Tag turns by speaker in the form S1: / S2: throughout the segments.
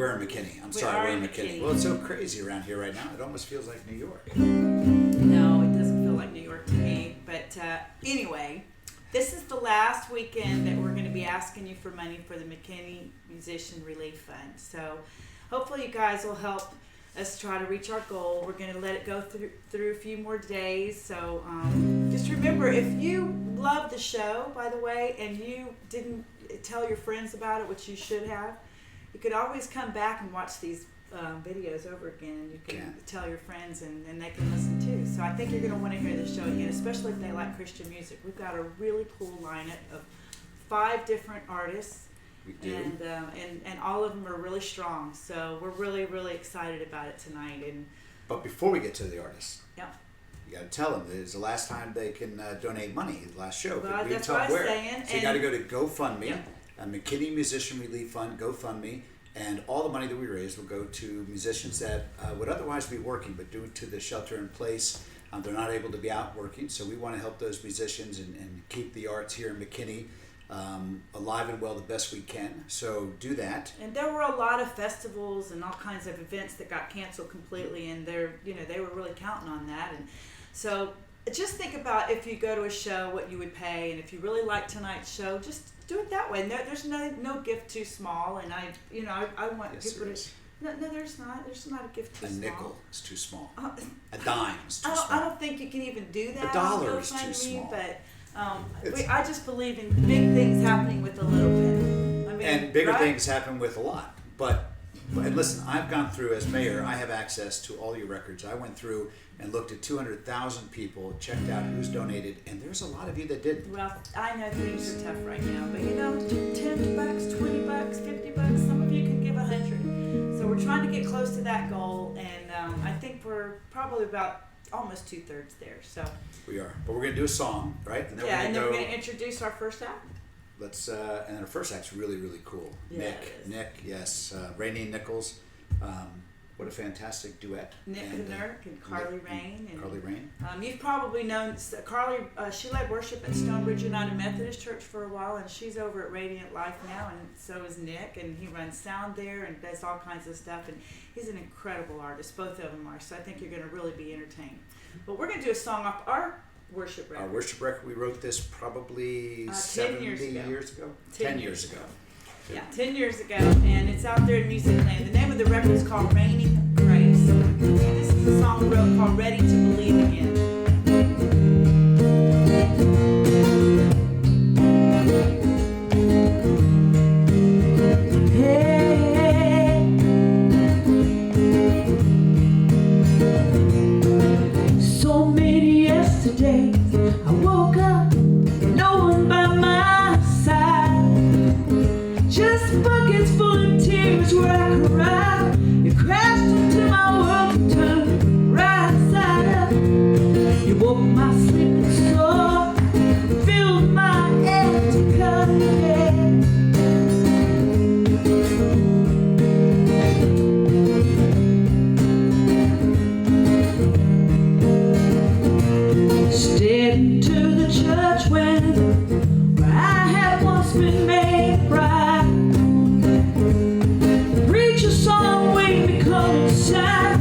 S1: we're in McKinney. I'm sorry, we're in McKinney. Well, it's so crazy around here right now. It almost feels like New York.
S2: No, it doesn't feel like New York to me. But anyway, this is the last weekend that we're going to be asking you for money for the McKinney Musician Relief Fund. So hopefully you guys will help us try to reach our goal. We're going to let it go through a few more days. So just remember, if you love the show, by the way, and you didn't tell your friends about it, which you should have, you could always come back and watch these videos over again, and you can tell your friends, and they can listen too. So I think you're going to want to hear this show again, especially if they like Christian music. We've got a really cool lineup of 5 different artists.
S1: We do.
S2: And all of them are really strong. So we're really, really excited about it tonight.
S1: But before we get to the artists,
S2: yeah,
S1: you got to tell them that it's the last time they can donate money. The last show.
S2: Well, that's what I was saying.
S1: So you got to go to GoFundMe, McKinney Musician Relief Fund, GoFundMe, and all the money that we raise will go to musicians that would otherwise be working, but due to the shelter in place, they're not able to be out working. So we want to help those musicians and keep the arts here in McKinney alive and well the best we can. So do that.
S2: And there were a lot of festivals and all kinds of events that got canceled completely, and they were really counting on that. And so just think about, if you go to a show, what you would pay, and if you really like tonight's show, just do it that way. There's no gift too small, and I want people to. No, there's not. There's not a gift too small.
S1: A nickel is too small. A dime is too small.
S2: I don't think you can even do that.
S1: A dollar is too small.
S2: But I just believe in big things happening with a little bit. I mean,
S1: and bigger things happen with a lot. But listen, I've gone through, as mayor, I have access to all your records. I went through and looked at 200,000 people, checked out who's donated, and there's a lot of you that didn't.
S2: Well, I know things are tough right now, but $10, $20, $50, some of you can give 100. So we're trying to get close to that goal, and I think we're probably about almost 2/3 there. So
S1: we are, but we're going to do a song, right?
S2: And then we're going to introduce our first act.
S1: Let's and our first act's really, really cool.
S2: Yeah,
S1: Nick, yes, Rainey Nichols. What a fantastic duet.
S2: Nick and Knirk and Carly Rain.
S1: Carly Rain.
S2: You've probably known Carly. She led worship at Stonebridge United Methodist Church for a while, and she's over at Radiant Life now, and so is Nick, and he runs sound there and does all kinds of stuff, and he's an incredible artist. Both of them are, so I think you're going to really be entertained. But we're going to do a song off our worship record.
S1: Our worship record, we wrote this probably
S2: 10 years ago.
S1: 10 years ago.
S2: Yeah, 10 years ago, and it's out there in Music Land. The name of the record is called Raining Grace. And this is a song we wrote called Ready to Believe Again.
S3: So many yesterdays I woke up, no one by my side, just buckets full of tears where I cried. You crashed into my world and turned right side up. You woke my sleeping soul, filled my empty cup. Stepped into the church where I had once been made right. The preacher saw and waved me come inside.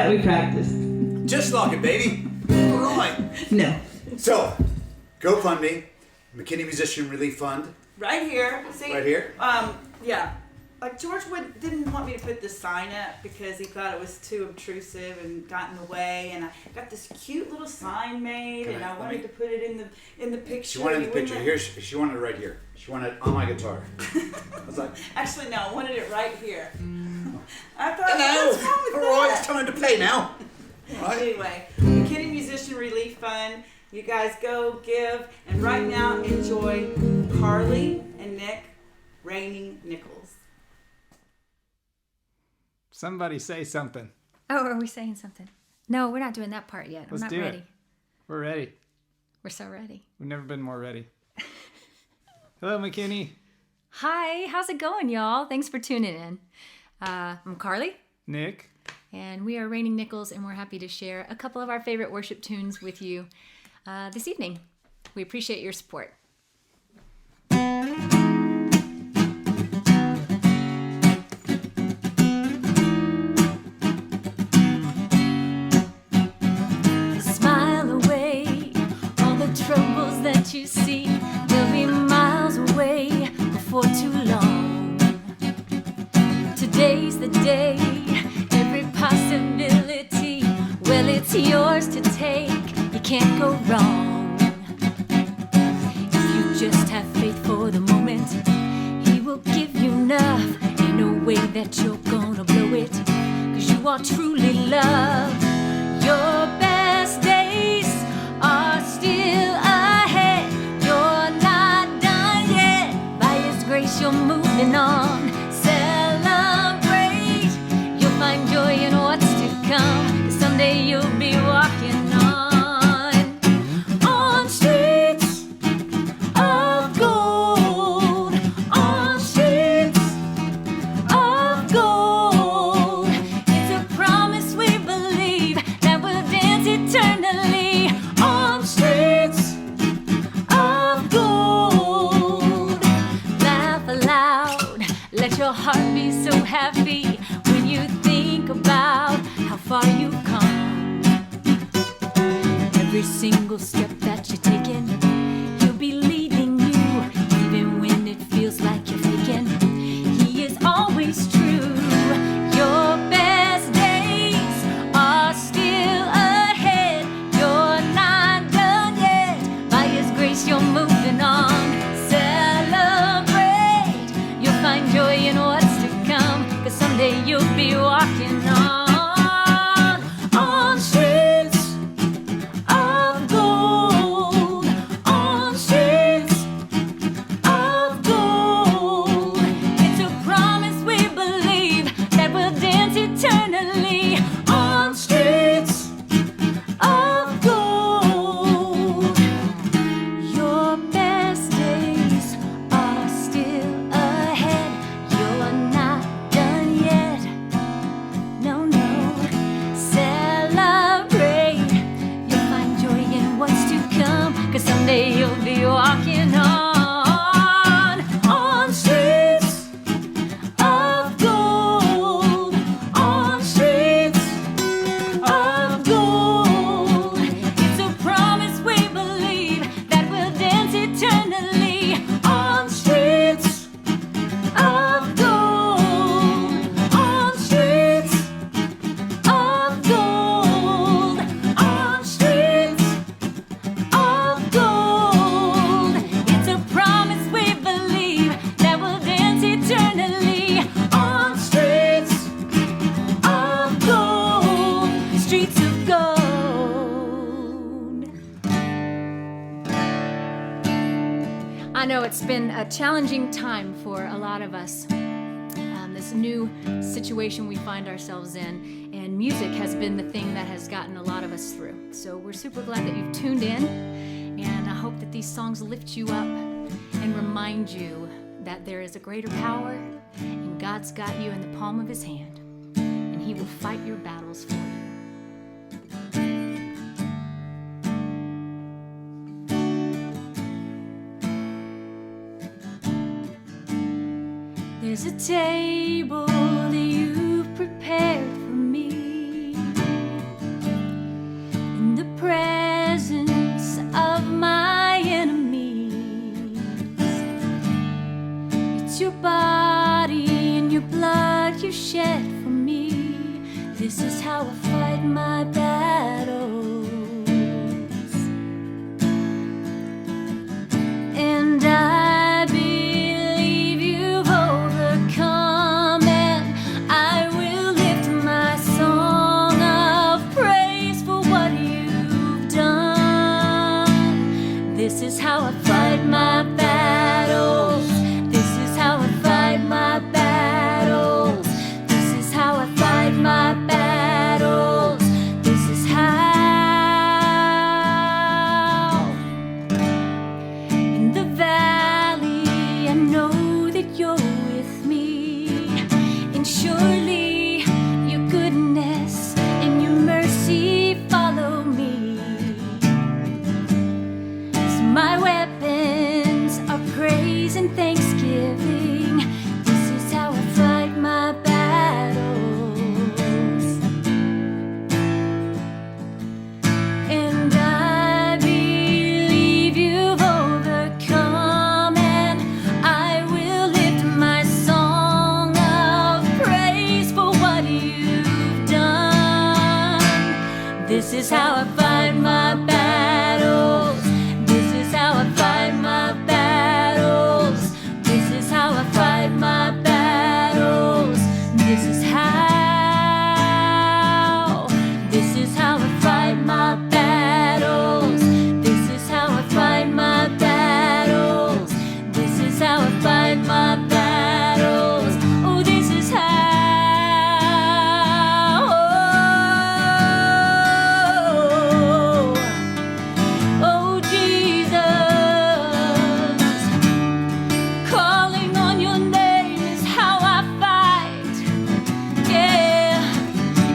S3: that. We practiced.
S1: Just like it, baby. All right.
S3: No.
S1: So, GoFundMe, McKinney Musician Relief Fund.
S2: Right here. See?
S1: Right here?
S2: Yeah. Like George didn't want me to put the sign up because he thought it was too obtrusive and got in the way. And I got this cute little sign made, and I wanted to put it in the picture.
S1: She wanted the picture here. She wanted it right here. She wanted it on my guitar. I was like,
S2: actually, no, I wanted it right here. I thought,
S1: hello.
S2: what's wrong with
S1: All right,
S2: that?
S1: it's time to play now. All right.
S2: Anyway, McKinney Musician Relief Fund. You guys go give, and right now enjoy Carly and Nick raining nickels.
S4: Somebody say something.
S5: Oh, are we saying something? No, we're not doing that part yet.
S4: Let's
S5: I'm not
S4: do
S5: ready.
S4: it. We're ready.
S5: We're so ready.
S4: We've never been more ready. Hello, McKinney.
S5: Hi, how's it going, y'all? Thanks for tuning in. I'm Carly,
S4: Nick.
S5: and we are Raining Nickels, and we're happy to share a couple of our favorite worship tunes with you this evening. We appreciate your support. Smile away all the troubles that you see. They'll be miles away before too long. Today's the day, every possibility, well, it's yours to take. You can't go wrong. If you just have faith for the moment, He will give you enough. Ain't no way that you're gonna blow it, 'cause you are truly loved. Your best days are still ahead. You're not done yet. By His grace, you're moving on. Celebrate. You'll find joy in what's to come. Someday you'll be walking on streets of gold. On streets of gold. It's a promise we believe that we'll dance eternally on streets of gold. Laugh aloud, let your heart be so happy when you think about how far you've come. Every single step that you're taking, He'll be leading you, even when it feels like you're faking. He is always true. Your best days are still ahead. You're not done yet. By His grace, you're moving on. Celebrate. You'll find joy in what's to come, 'cause someday you'll be walking on streets of gold. On streets of gold. It's a promise we believe that we'll dance eternally on streets of gold. Your best days are still ahead. You're not done yet. No, no. Celebrate. You'll find joy in what's to come, 'cause someday you'll be walking on streets of gold. On streets of gold. It's a promise we believe that we'll dance eternally on streets of gold. On streets of gold. On streets of gold. It's a promise we believe that we'll dance eternally on streets of gold. Streets of gold. I know it's been a challenging time for a lot of us. This new situation we find ourselves in, and music has been the thing that has gotten a lot of us through. So we're super glad that you've tuned in, and I hope that these songs lift you up and remind you that there is a greater power, and God's got you in the palm of His hand, and He will fight your battles for you. There's a table that you've prepared for me shed for me. This is how I fight my battles. And I believe you've overcome, and I will lift my song of praise for what you've done. This is how I fight my battles. This is how I fight my battles. This is how I fight my battles. This is how. In the valley, I know that you're with me, and surely your goodness and your mercy follow me. So my weapons are praise and thanksgiving. This is how I fight my battles. And I believe you've overcome, and I will lift my song of praise for what you've done. This is how I fight my battles. This is how I fight my battles. This is how I fight my battles. This is how. This is how I fight my battles. This is how I fight my battles. This is how I fight my battles. Oh, this is how. Oh, Jesus, calling on your name is how I fight. Yeah,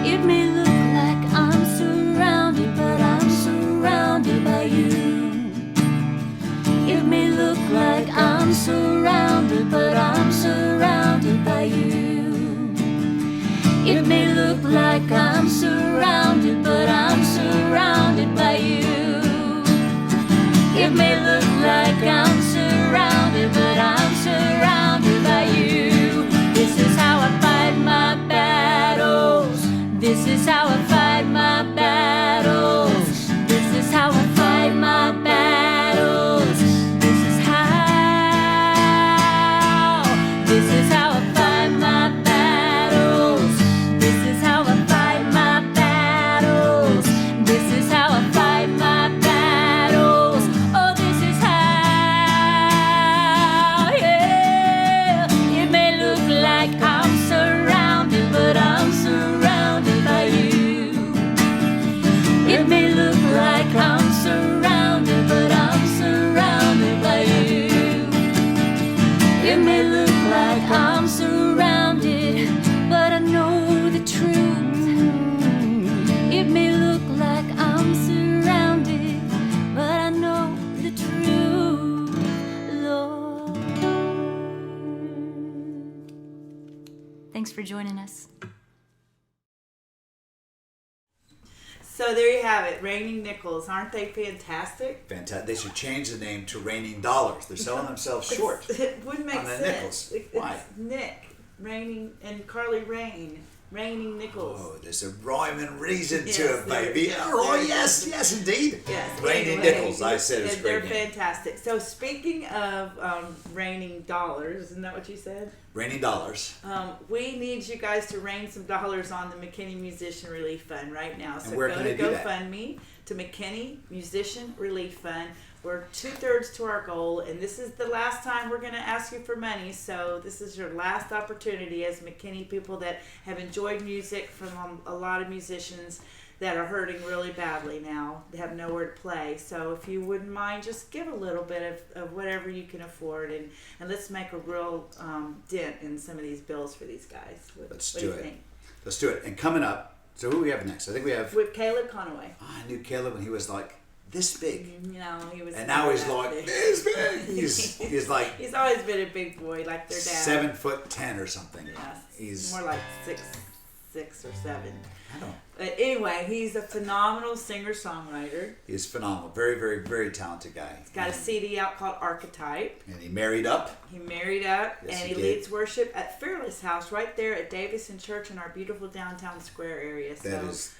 S5: it may look like I'm surrounded, but I'm surrounded by you. It may look like I'm surrounded, but I'm surrounded by you. It may look like I'm surrounded, but I'm surrounded by you. It may look like I'm surrounded, but I'm surrounded by you. This is how I fight my battles. This is how I fight my battles. This is how I fight my battles. This is how. This is how I fight my battles. This is how I fight my battles. This is how I fight my battles. Oh, this is how. Yeah. It may look like I'm surrounded, but I'm surrounded by you. It may look like I'm surrounded, but I'm surrounded by you. It may look like I'm surrounded, but I know the truth. It may look like I'm surrounded, but I know the truth, Lord. Thanks for joining us.
S2: So there you have it, Raining Nickels. Aren't they fantastic?
S1: Fantastic. They should change the name to Raining Dollars. They're selling themselves short.
S2: It wouldn't make
S1: on the
S2: sense.
S1: nickels. Why?
S2: It's Nick, Raining, and Carly Rain, Raining Nickels.
S1: Oh, there's a rhyme and reason
S2: Yes,
S1: to it, baby.
S2: there-
S1: Oh,
S2: there-
S1: yes, yes, indeed.
S2: Yes,
S1: Raining
S2: anyway,
S1: Nickels, I said it's
S2: they're
S1: great name.
S2: fantastic. So speaking of raining dollars, isn't that what you said?
S1: Raining Dollars.
S2: We need you guys to rain some dollars on the McKinney Musician Relief Fund right now. So
S1: where
S2: go
S1: can
S2: to
S1: they do that?
S2: GoFundMe to McKinney Musician Relief Fund. We're 2/3 to our goal, and this is the last time we're going to ask you for money. So this is your last opportunity as McKinney people that have enjoyed music from a lot of musicians that are hurting really badly now. They have nowhere to play. So if you wouldn't mind, just give a little bit of whatever you can afford, and let's make a real dent in some of these bills for these guys.
S1: Let's
S2: what
S1: do
S2: you
S1: it.
S2: think?
S1: Let's do it. And coming up, so who do we have next? I think we have,
S2: With Caleb Connaway.
S1: I knew Caleb when he was like this big.
S2: No, he was.
S1: And now he's
S2: not
S1: like
S2: big.
S1: this big. He's like
S2: He's always been a big boy, like their dad.
S1: 7'10" or something.
S2: Yes.
S1: He's
S2: more like 6'6" or 7".
S1: I don't.
S2: But anyway, he's a phenomenal singer-songwriter.
S1: He's phenomenal. Very, very, very talented guy.
S2: He's got a CD out called Archetype.
S1: And he married up.
S2: He married up,
S1: Yes,
S2: and
S1: he
S2: he
S1: did.
S2: leads worship at Fearless House right there at Davison Church in our beautiful downtown square area.
S1: That is,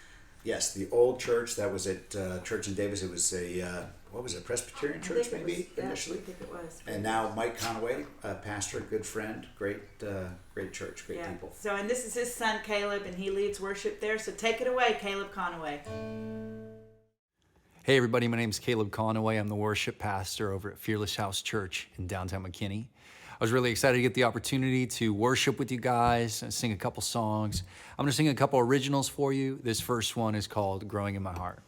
S1: yes, the old church. That was at Church in Davis. It was a, what was it, Presbyterian
S2: I
S1: church
S2: think it
S1: maybe
S2: was,
S1: initially?
S2: I think it was.
S1: And now Mike Connaway, pastor, good friend, great church, great people.
S2: So, and this is his son Caleb, and he leads worship there. So take it away, Caleb Connaway.
S6: Hey everybody, my name is Caleb Connaway. I'm the worship pastor over at Fearless House Church in downtown McKinney. I was really excited to get the opportunity to worship with you guys and sing a couple songs. I'm gonna sing a couple originals for you. This first one is called Growing in My Heart.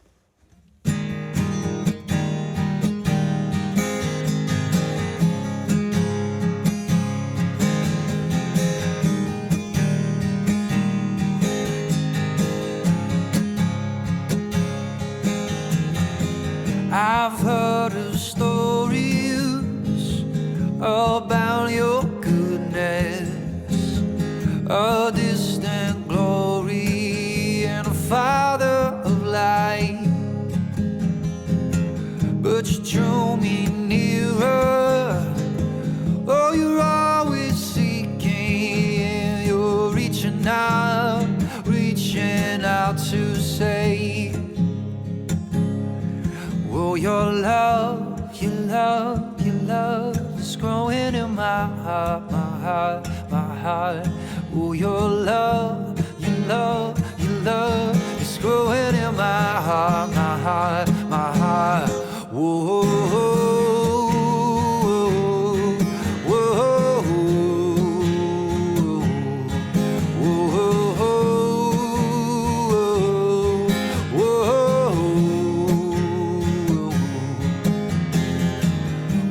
S3: I've heard of stories about your goodness, a distant glory and a Father of light. But you drew me nearer, oh, you're always seeking, you're reaching out to save. Oh, your love is growing in my heart, my heart, my heart. Oh, your love is growing in my heart, my heart, my heart. Whoa, whoa,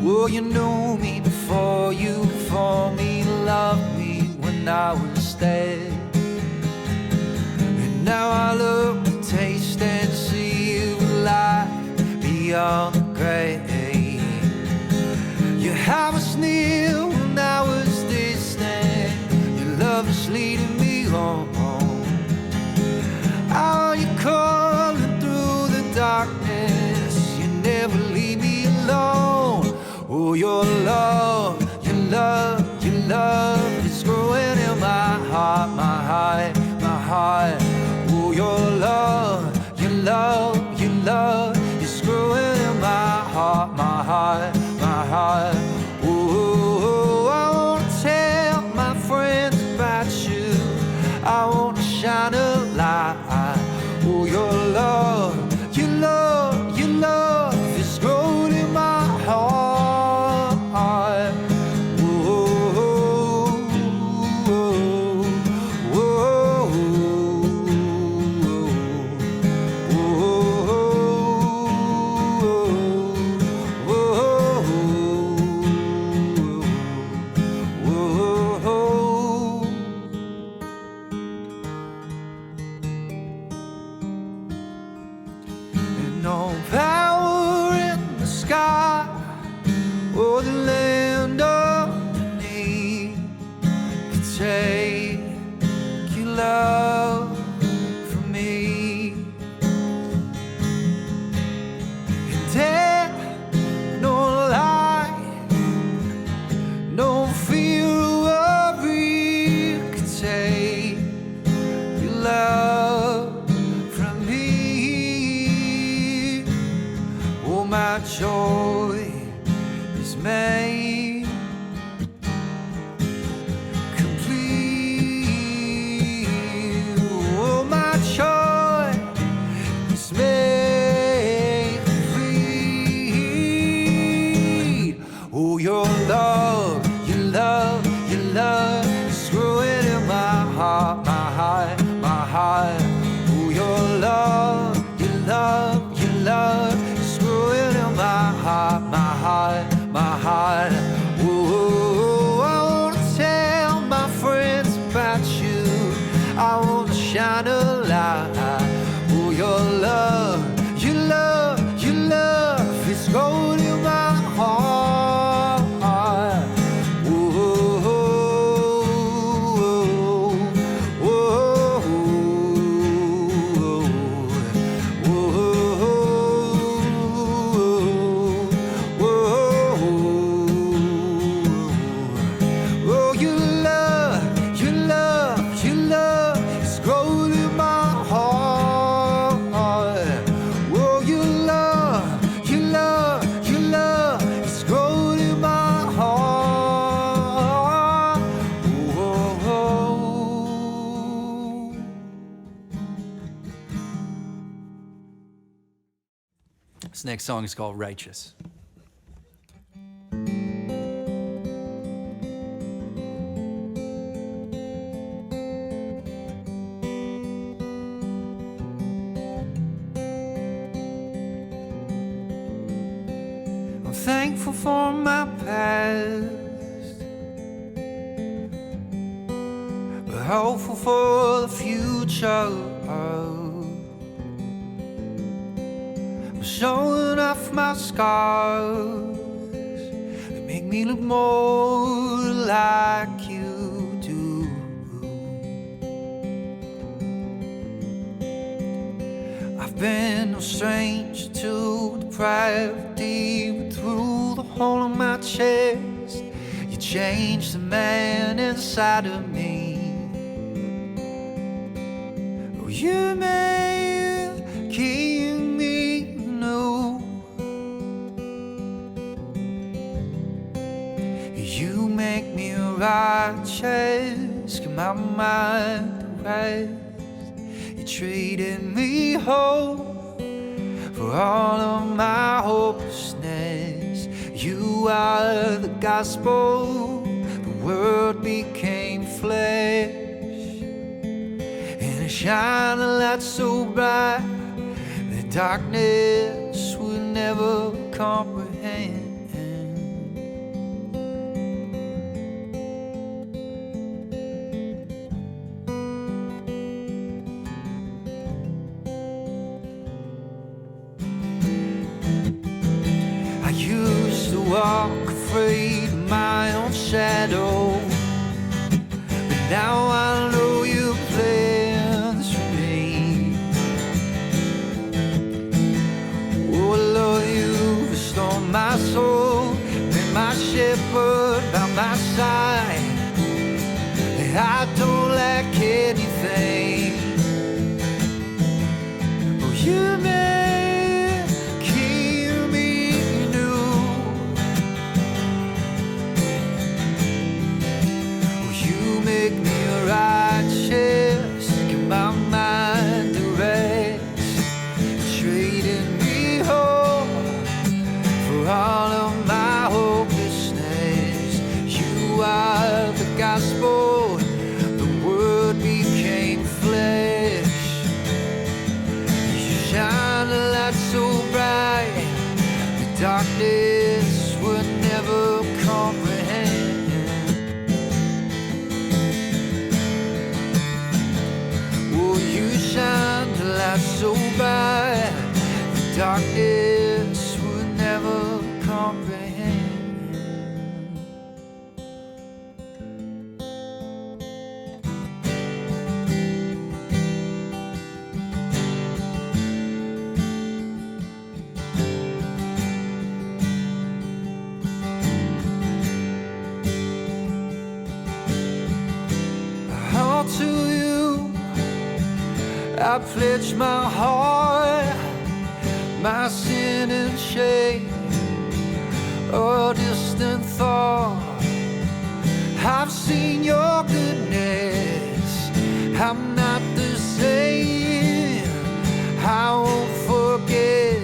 S3: oh, you knew me before you formed me, loved me when I was dead. And now I look, taste and see life beyond the grave. You have us near when I was distant. Your love is leading me home. Are you calling through the darkness? You never leave me alone. Oh, your love is growing in my heart, my heart, my heart. Oh, your love is growing in my heart, my heart, my heart. Oh, I wanna tell my friends about you. I wanna shine a light. Oh, your love is growing in my heart. No power in the sky or the land underneath could take your love from me. And death, no light, no fear or worry could take your love from me. Oh, my joy is made complete. Oh, my joy is made complete. Oh, your love is growing in my heart, my heart, my heart. Oh, your love is growing in my heart.
S6: This next song is called Righteous.
S7: I'm thankful for my past, but hopeful for the future. I'm showing off my scars that make me look more like you do. I've been no stranger to depravity, but through the hole in my chest, you changed the man inside of me. Oh, you make me new. You make me righteous, get my mind to rest. You treated me whole for all of my hopelessness. You are the gospel, the word became flesh, and it shined a light so bright that darkness would never comprehend. I used to walk afraid of my own shadow, but now I know your plans for me. Oh Lord, you restored my soul, been my shepherd by my side. I don't lack anything. Oh, you make me new. Oh, you make me righteous, get my mind to rest. Trading me home for all of my hopelessness. You are the gospel, the word became flesh. You shine a light so bright, the darkness would never comprehend. Oh, you shine a light so bright, the darkness would never comprehend. All to you I pledge my heart, my sin and shame, a distant thought. I've seen your goodness, I'm not the same. I won't forget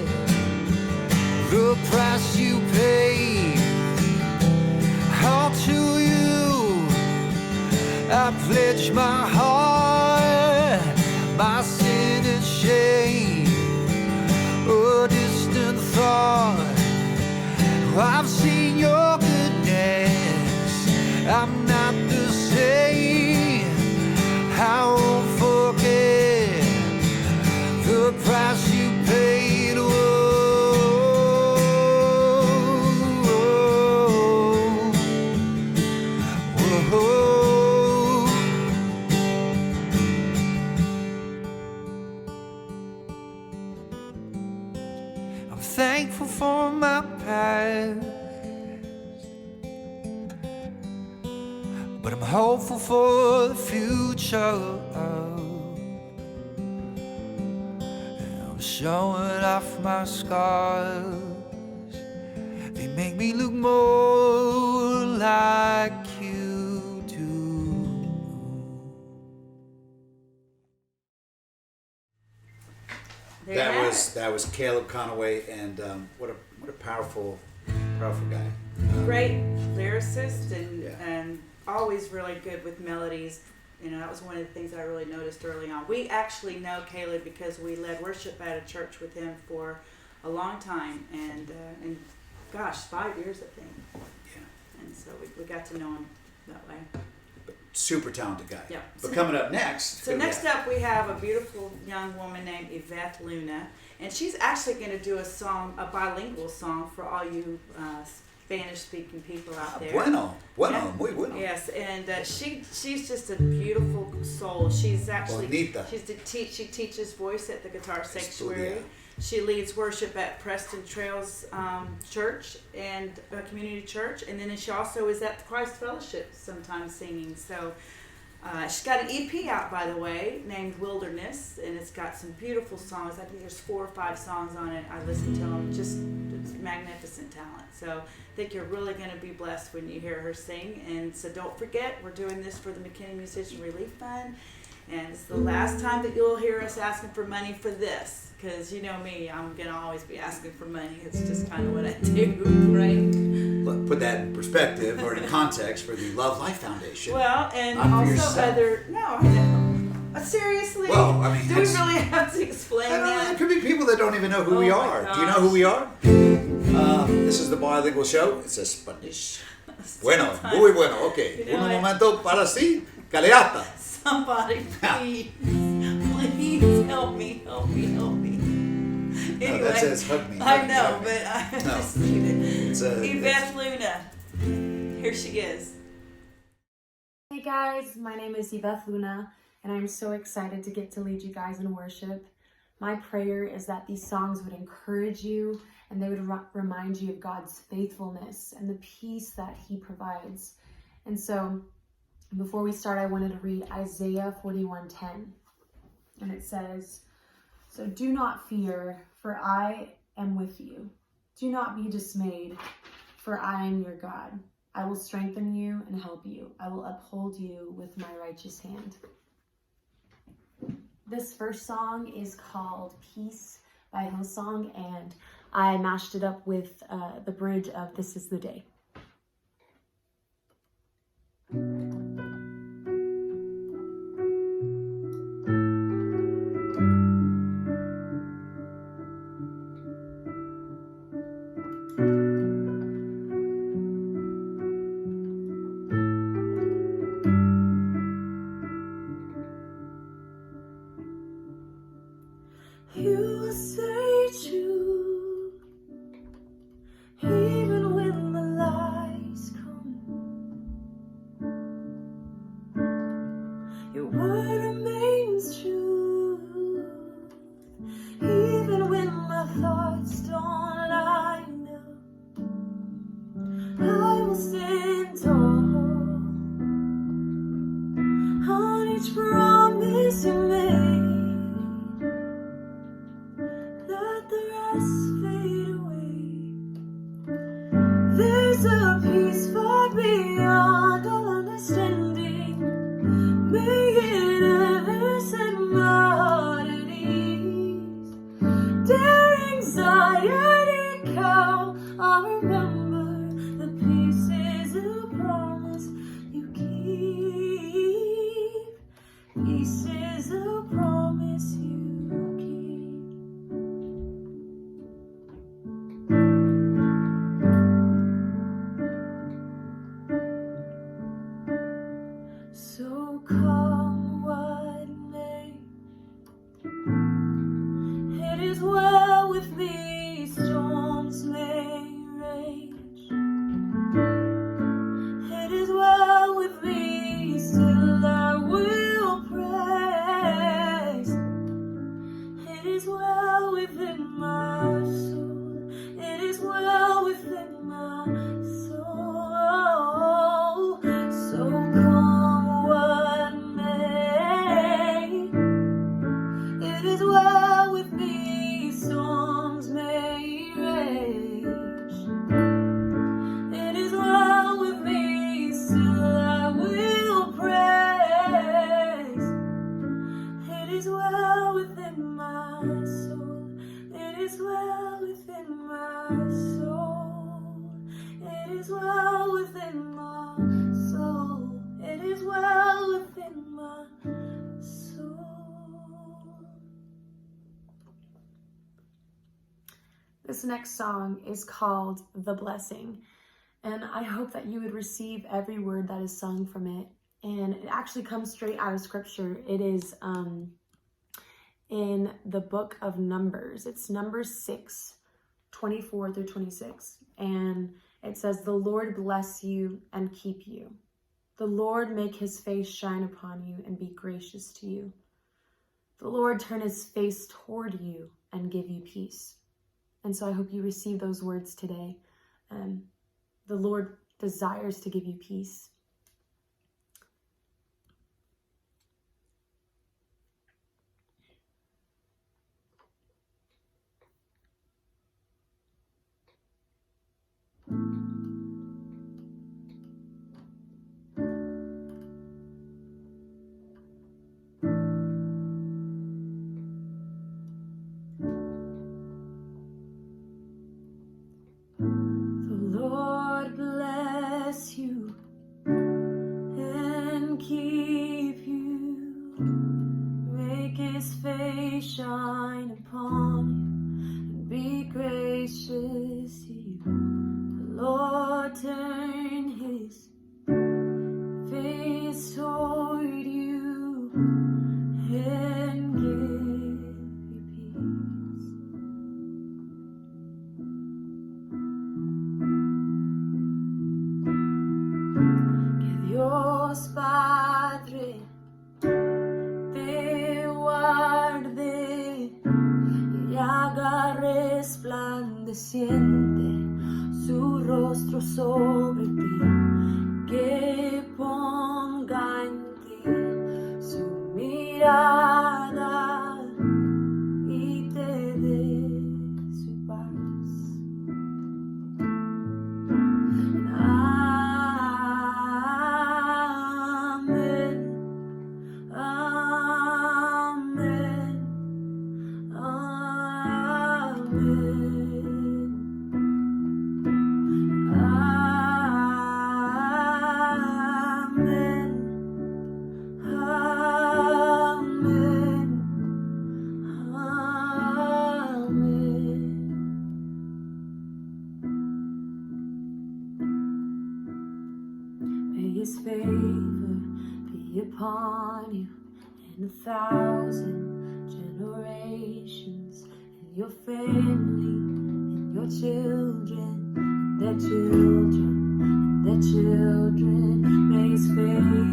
S7: the price you paid. All to you I pledge my heart, my sin and shame, a distant thought. I've seen your goodness, I'm not the same. I won't forget the price you paid. Whoa, whoa, whoa. I'm thankful for my past, but I'm hopeful for the future. I'm showing off my scars, they make me look more like you do.
S2: There you have it.
S1: That was Caleb Connaway, and what a powerful guy.
S2: Great lyricist and
S1: Yeah.
S2: and always really good with melodies. You know, that was one of the things I really noticed early on. We actually know Caleb because we led worship at a church with him for a long time, and gosh, 5 years I think.
S1: Yeah.
S2: And so we got to know him that way.
S1: Super talented guy.
S2: Yeah.
S1: But coming up next.
S2: So next up we have a beautiful young woman named Iveth Luna, and she's actually going to do a bilingual song for all you Spanish-speaking people out there.
S1: Bueno,
S2: Yeah.
S1: muy bueno.
S2: Yes, and she's just a beautiful soul. She's actually
S1: Bonita.
S2: she teaches voice at the Guitar Sanctuary.
S1: Estudia.
S2: She leads worship at Preston Trails Church and Community Church, and then she also is at Christ Fellowship sometimes singing. So she's got an EP out, by the way, named Wilderness, and it's got some beautiful songs. I think there's 4 or 5 songs on it. I listened to them. Just it's magnificent talent. So I think you're really going to be blessed when you hear her sing. And so don't forget, we're doing this for the McKinney Musician Relief Fund, and it's the last time that you'll hear us asking for money for this. Because you know me, I'm going to always be asking for money. It's just kind of what I do, right?
S1: Look, put that in perspective or in context for the Love Life Foundation.
S2: Well, and
S1: Not for
S2: also
S1: yourself.
S2: no, I know. Seriously?
S1: Well, I mean,
S2: do we
S1: that's-
S2: really have to explain
S1: I don't know,
S2: that?
S1: there could be people that don't even know who
S2: Oh
S1: we
S2: my
S1: are. Do you know
S2: gosh.
S1: who we are? This is the Bilingual Show. It's a Spanish. Bueno,
S2: Sometimes.
S1: muy bueno. Okay.
S2: You know
S1: Un
S2: what?
S1: momento para sí. Caleata.
S2: Somebody, please, please help me. Anyway,
S1: No, that says hug me.
S2: I
S1: hug me,
S2: know,
S1: hug me.
S2: but I
S1: No.
S2: just need it.
S1: It's a-
S2: Iveth Luna, here she is.
S8: Hey guys, my name is Iveth Luna, and I'm so excited to get to lead you guys in worship. My prayer is that these songs would encourage you and they would remind you of God's faithfulness and the peace that He provides. And so, before we start, I wanted to read Isaiah 41:10, and it says, "So do not fear, for I am with you. Do not be dismayed, for I am your God. I will strengthen you and help you. I will uphold you with my righteous hand." This first song is called Peace by Hillsong, and I mashed it up with the bridge of This Is the Day.
S3: You will stay true, even when the lies come. Your word remains true, even when my thoughts don't line up. I will stand tall on each promise you made. Let the rest fade away. There's a peace far beyond all understanding. May it ever set my heart at ease. Dare anxiety cow, I'll remember the peace is a promise you keep. Peace is a promise you keep. So come what may, it is well with me. Storms may rage, it is well with me. Still I will praise. It is well within my soul. It is well within my soul. So come what
S8: This next song is called The Blessing, and I hope that you would receive every word that is sung from it. And it actually comes straight out of scripture. It is in the book of Numbers. It's Numbers 6:24 through 26. And it says, "The Lord bless you and keep you. The Lord make his face shine upon you and be gracious to you. The Lord turn his face toward you and give you peace." And so I hope you receive those words today. The Lord desires to give you peace. Shine upon you and be gracious to you. The Lord turn his face toward you and give you peace. Que Dios Padre te guarde y haga resplandeciente su rostro sobre ti, que ponga en ti su mirada y te dé su paz. His favor be upon you and 1,000 generations, and your family, and your children, and their children, and their children. May his favor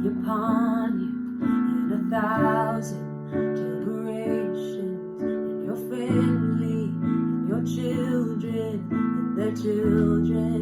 S8: be upon you and 1,000 generations, and your family, and your children, and their children.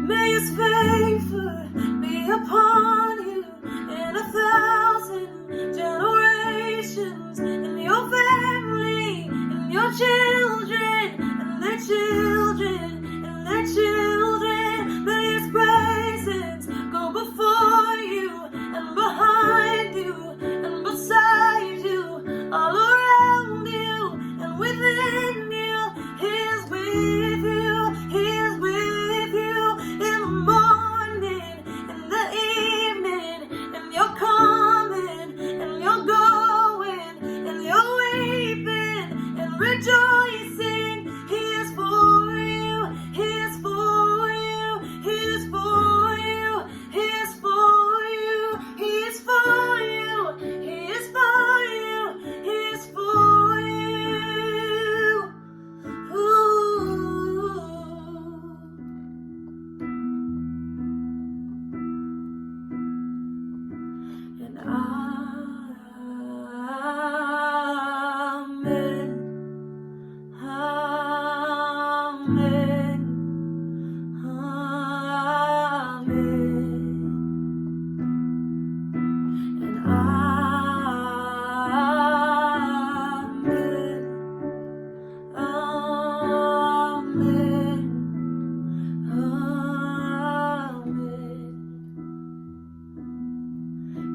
S8: May his favor be upon you and 1,000 generations, and your family, and your children, and their children, and their children. May his presence go before you, and behind you, and beside you, all around you, and within you. He is with you, he is with you. In the morning, in the evening, and you're coming, and you're going, and you're weeping, and rejoicing. He is for you, he is for you, he is for you, he is for you, he is for you, he is for you, he is for you. Ooh. And amen, amen, amen, and amen, amen, amen.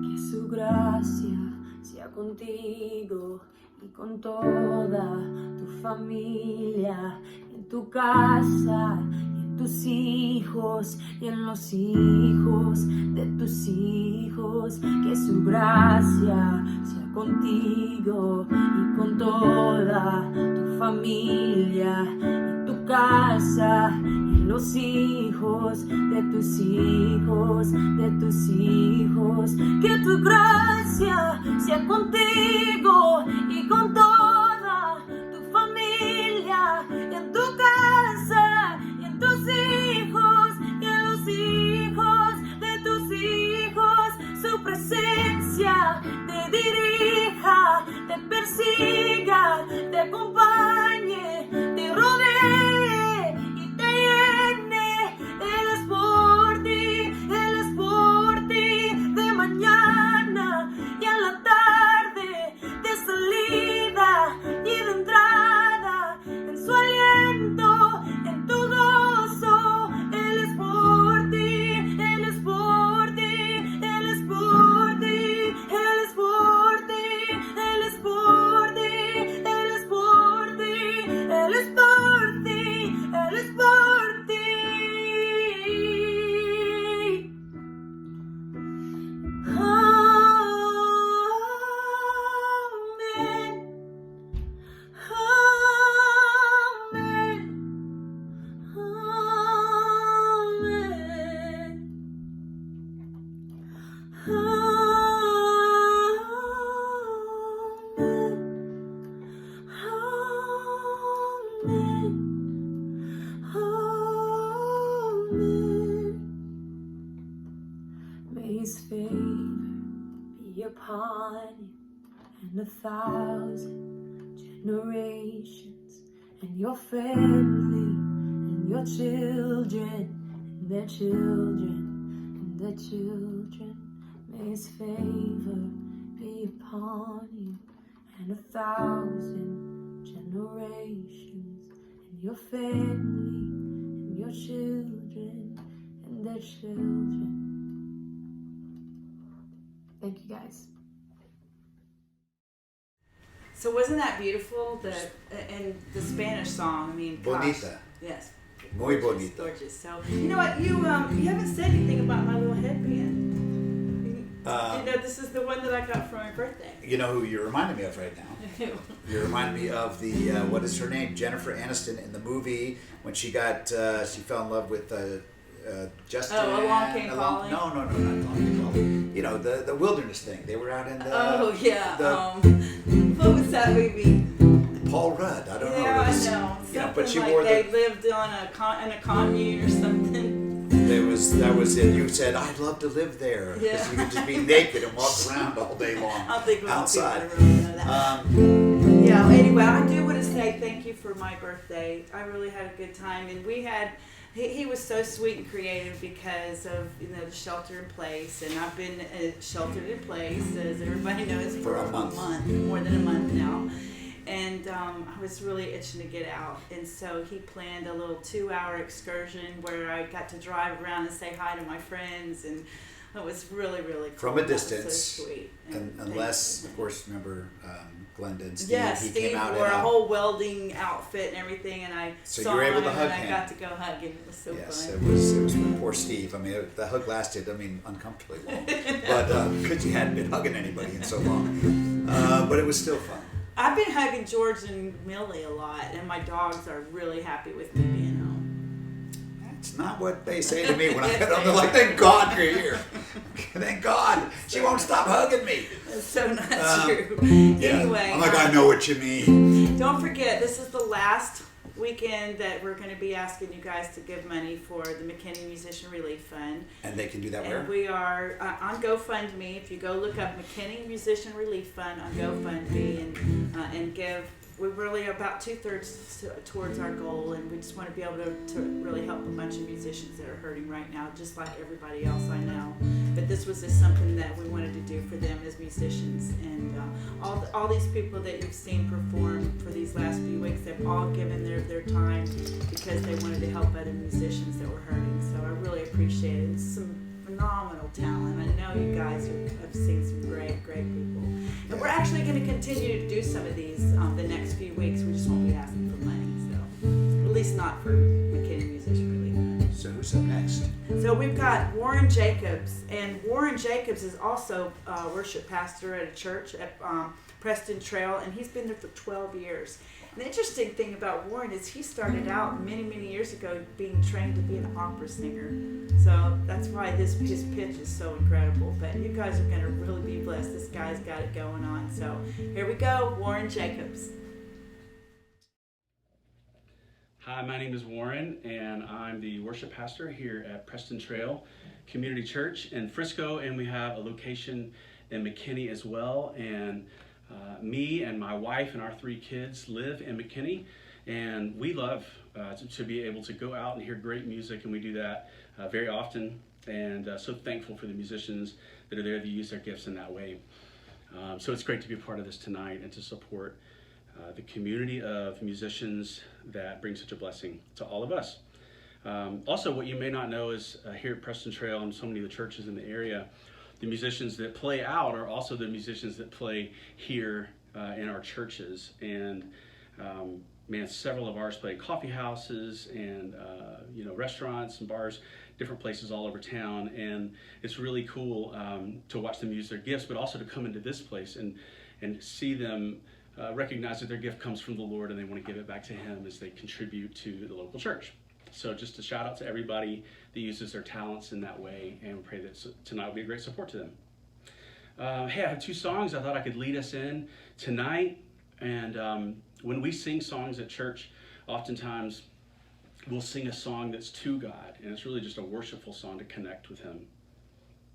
S8: Que su gracia sea contigo y con toda tu familia, en tu casa, en tus hijos y en los hijos de tus hijos. Que su gracia sea contigo y con toda tu familia, en tu casa, en los hijos de tus hijos, de tus hijos. Que tu gracia sea contigo y con toda tu familia, en tu casa y en tus hijos y en los hijos de tus hijos. Su presencia te dirija, te persiga, te acompañe, te rodee y te llene. Él es por ti, Él es por ti, de mañana y a la tarde, de salida y de entrada, en su aliento, en tu gozo. Él es por ti, Él es por ti, Él es por ti, Él es por ti, Él es por ti, Él es por ti, Él es por ti, Él es por ti. May his favor be upon you and 1,000 generations, and your family, and your children, and their children, and their children. May his favor be upon you and 1,000 generations, and your family, and your children, and their children. Thank you, guys.
S2: So wasn't that beautiful? And the Spanish song. I mean, gosh.
S1: Bonita.
S2: Yes.
S1: Muy
S2: Gorgeous,
S1: bonita.
S2: Gorgeous. So you know what? You haven't said anything about my little headband. You know, this is the one that I got for my birthday.
S1: You know who you're reminding me of right now? You remind me of the what is her name? Jennifer Aniston in the movie when she got she fell in love with Justin.
S2: Oh, Along Came Calling?
S1: No, not Along Came Calling. You know, the wilderness thing. They were out in the.
S2: Oh yeah. What was that movie?
S1: Paul Rudd. I don't know.
S2: Yeah,
S1: It was,
S2: I know.
S1: You know,
S2: Something
S1: but she
S2: like
S1: wore
S2: they
S1: the.
S2: lived on in a commune or something.
S1: That was it. You said I'd love to live there because
S2: Yeah.
S1: you could just be naked and walk around all day long
S2: I don't think most
S1: outside.
S2: people really know that. Yeah. Anyway, I do want to say thank you for my birthday. I really had a good time, and we had. He was so sweet and creative because of the shelter in place, and I've been sheltered in place, as everybody knows, for
S1: a month,
S2: more than a month now. And I was really itching to get out, and so he planned a little 2-hour excursion where I got to drive around and say hi to my friends, and it was really, really cool.
S1: From a
S2: That was
S1: distance,
S2: so sweet.
S1: and unless, of course, remember Glenda and Steve.
S2: Yeah,
S1: he
S2: Steve
S1: came out
S2: wore
S1: in
S2: a whole welding outfit and everything, and I
S1: So
S2: saw
S1: you were able
S2: him
S1: to hug
S2: and I
S1: him.
S2: got to go hug him. It was so
S1: Yes,
S2: fun.
S1: it was poor Steve. I mean, the hug lasted, uncomfortably long. But because you hadn't been hugging anybody in so long. But it was still fun.
S2: I've been hugging George and Millie a lot, and my dogs are really happy with me being home.
S1: That's not what they say to me when I get home. They're like, thank God you're here. Thank God. She won't stop hugging me.
S2: That's so not true.
S1: Yeah.
S2: Anyway,
S1: I'm like, I know what you mean.
S2: don't forget, this is the last weekend that we're going to be asking you guys to give money for the McKinney Musician Relief Fund.
S1: And they can do that where?
S2: And we are on GoFundMe. If you go look up McKinney Musician Relief Fund on GoFundMe and give, we're really about 2/3 towards our goal, and we just want to be able to really help a bunch of musicians that are hurting right now, just like everybody else I know. But this was just something that we wanted to do for them as musicians, and all these people that you've seen perform for these last few weeks, they've all given their time because they wanted to help other musicians that were hurting. So I really appreciate it. It's some phenomenal talent. I know you guys have seen some great people. And we're actually going to continue to do some of these the next few weeks. We just won't be asking for money, so at least not for McKinney Musician Relief.
S1: So who's up next?
S2: So we've got Warren Jacobs, and Warren Jacobs is also a worship pastor at a church at Preston Trail, and he's been there for 12 years. And the interesting thing about Warren is he started out many, many years ago being trained to be an opera singer. So that's why his pitch is so incredible. But you guys are going to really be blessed. This guy's got it going on. So here we go, Warren Jacobs.
S9: Hi, my name is Warren, and I'm the worship pastor here at Preston Trail Community Church in Frisco, and we have a location in McKinney as well. And me and my wife and our 3 kids live in McKinney, and we love to be able to go out and hear great music, and we do that very often, and so thankful for the musicians that are there to use their gifts in that way. So it's great to be a part of this tonight and to support the community of musicians that bring such a blessing to all of us. Also, what you may not know is here at Preston Trail and so many of the churches in the area, the musicians that play out are also the musicians that play here in our churches. And several of ours play coffee houses and restaurants and bars, different places all over town. And it's really cool to watch them use their gifts, but also to come into this place and see them recognize that their gift comes from the Lord and they want to give it back to Him as they contribute to the local church. So just a shout out to everybody that uses their talents in that way, and we pray that tonight will be a great support to them. Hey, I have 2 songs I thought I could lead us in tonight. And when we sing songs at church, oftentimes we'll sing a song that's to God, and it's really just a worshipful song to connect with Him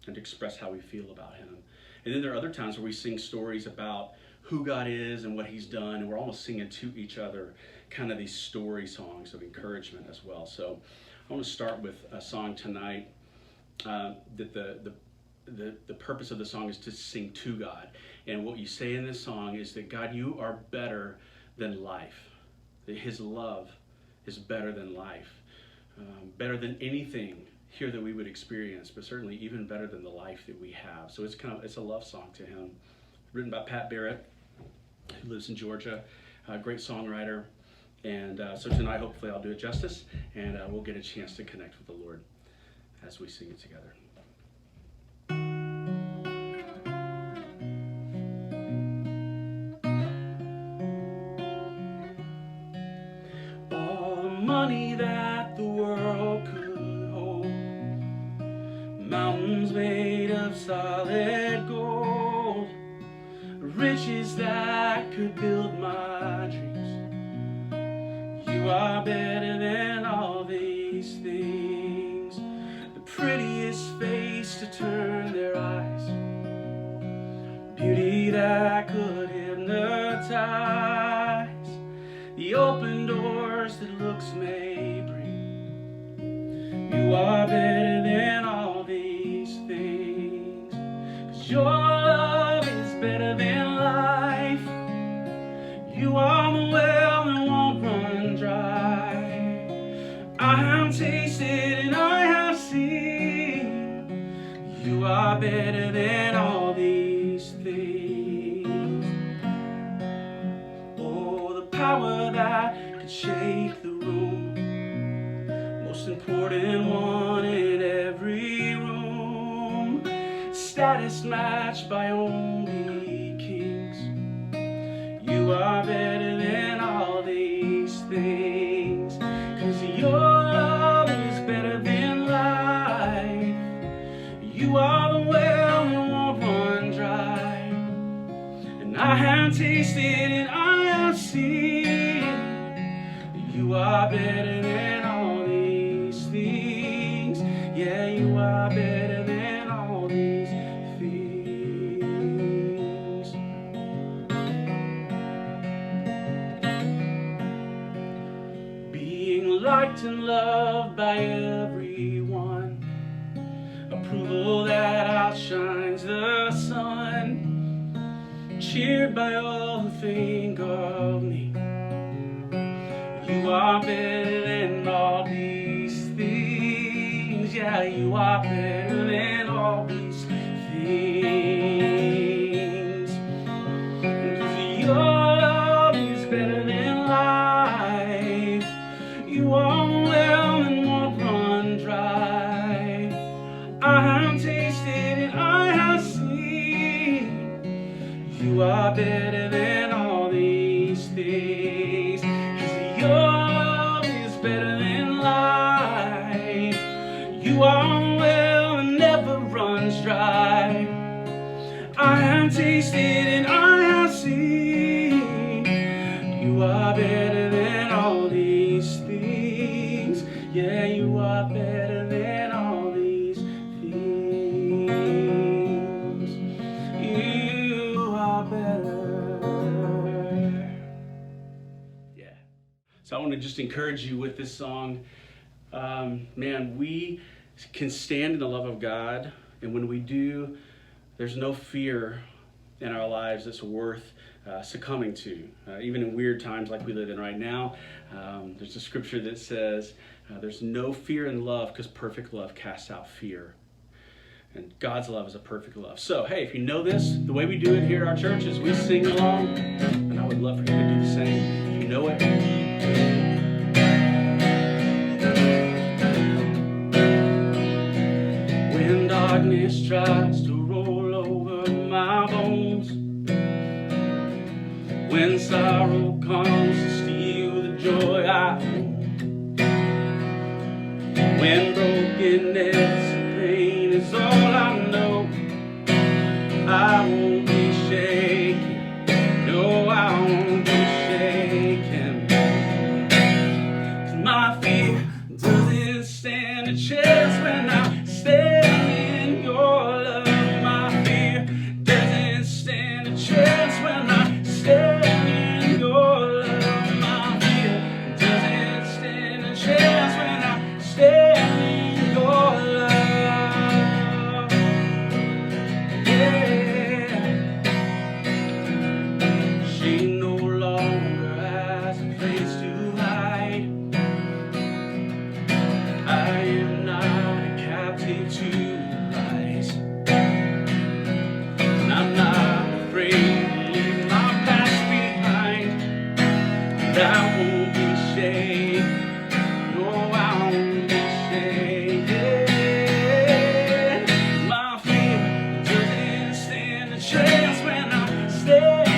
S9: and to express how we feel about Him. And then there are other times where we sing stories about who God is and what He's done, and we're almost singing to each other, kind of these story songs of encouragement as well. So I want to start with a song tonight that the purpose of the song is to sing to God. And what you say in this song is that, God, you are better than life. That His love is better than life, better than anything here that we would experience, but certainly even better than the life that we have. So it's a love song to Him, written by Pat Barrett, who lives in Georgia, a great songwriter. And so tonight, hopefully I'll do it justice, and we'll get a chance to connect with the Lord as we sing it together. All the money that the world could hold, mountains made of solid gold, riches that could build my dreams. You are better than all these things. The prettiest face to turn their eyes, beauty that could hypnotize, the open doors that looks may bring. You are better than all these things, 'cause your love is better than life. You are the well that won't run dry. I have tasted and I have seen. You are better than all these things. Oh, the power that could shake the room, most important one in every room, status matched by only kings. You are better than all these things, 'cause your love is better than life. You are the well that won't run dry, and I have tasted and I have seen. You are better than all these things. Yeah, you are better than all these things. Being liked and loved by everyone, approval that outshines the sun, cheered by all who think of me. You are better than all these things. Yeah, you are better than all these things. 'Cause your love is better than life. You are the well and won't run dry. are better than all these things. 'Cause your love is better than life. You are well and never runs dry. I have tasted and I have seen. You are better than all these things. Yeah, you are better than all these things. You are better. Yeah. So I want to just encourage you with this song. Man, we can stand in the love of God, and when we do, there's no fear in our lives that's worth succumbing to. Even in weird times like we live in right now, there's a scripture that says, there's no fear in love because perfect love casts out fear. And God's love is a perfect love. So, hey, if you know this, the way we do it here at our church is we sing along, and I would love for you to do the same. If you know it. When darkness tries to roll over my bones, when sorrow comes to steal the joy I own, when brokenness and pain is all I know, I won't be shaken. No, I won't be shaken. 'Cause my fear doesn't stand a chance when I stand in your love. My fear doesn't stand a chance when I stand in your love. My fear doesn't stand a chance when I stand in your love. Yeah. She no longer has a place to hide. I am not a captive to lies. And I'm not afraid to leave my past behind. And I won't be shaken. No, I won't be shaken. My fear doesn't stand a chance when I stand